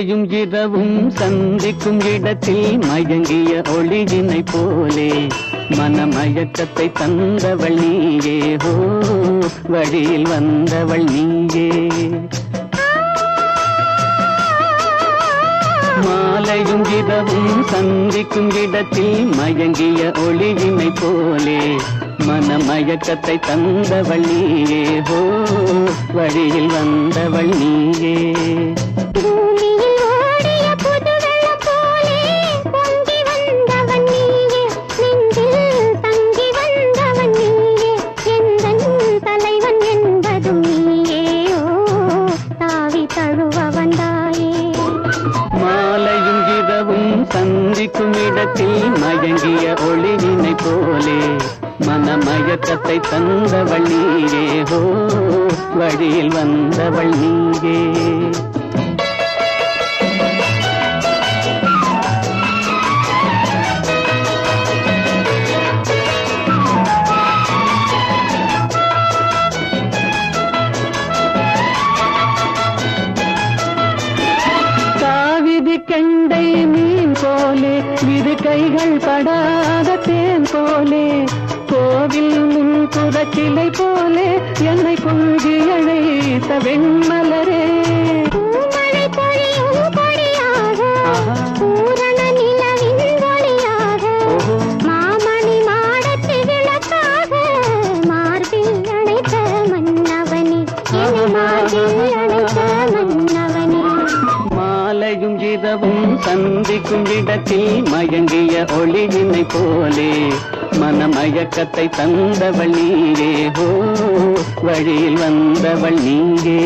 மாலையும் இரவும் சந்திக்கும் இடத்தில் மயங்கிய ஒளியினை போலே மனமயக்கத்தை தந்தவள் நீயே ஹோ வழியில் வந்தவள் நீயே. மாலையும் இரவும் சந்திக்கும் இடத்தில் மயங்கிய ஒளியினை போலே மனமயக்கத்தை தந்தவள் நீயே ஹோ வழியில் வந்தவள் நீயே. மாலையும் இரவும் சந்திக்கும் இடத்தில் மயங்கிய ஒளியினை போலே மனமயக்கத்தை தந்தவள் நீயே ஹோ வழியில் வந்தவள் நீயே. கெண்டை மீன் போலே இரு கைகள் படாத தேன் போலே கோவில் முன்புற கிளை போலே என்னை கொஞ்சி அழைத்த வெண்மலரே. மாமணி மாடத்து விளக்காக மார்பில் அழைத்த மன்னவனே மாலையும் இரவும் சந்திக்கும் இடத்தில் மயங்கிய ஒளியினை போலே மனமயக்கத்தை தந்தவள் நீயே ஹோ வழியில் வந்தவள் நீயே.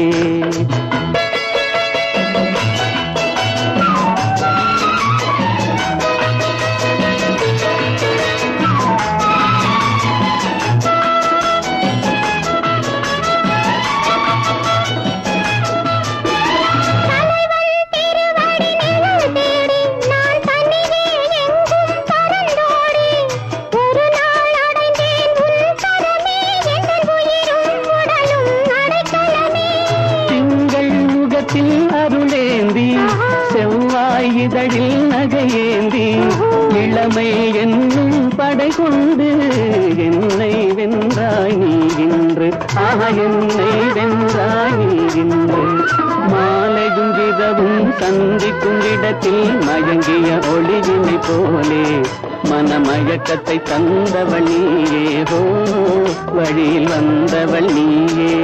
அருளேந்தி செவ்வாய் இதழில் நகையேந்தி இளமை என்னும் படை கொண்டு என்னை வென்றாய் நீ இன்று என்னை வென்றாய் நீ இன்று. மாலையும் இரவும் சந்திக்கும் இடத்தில் மயங்கிய ஒளியினை போலே மனமயக்கத்தை தந்தவள் நீயே ஹோ வழியில் வந்தவள் நீயே.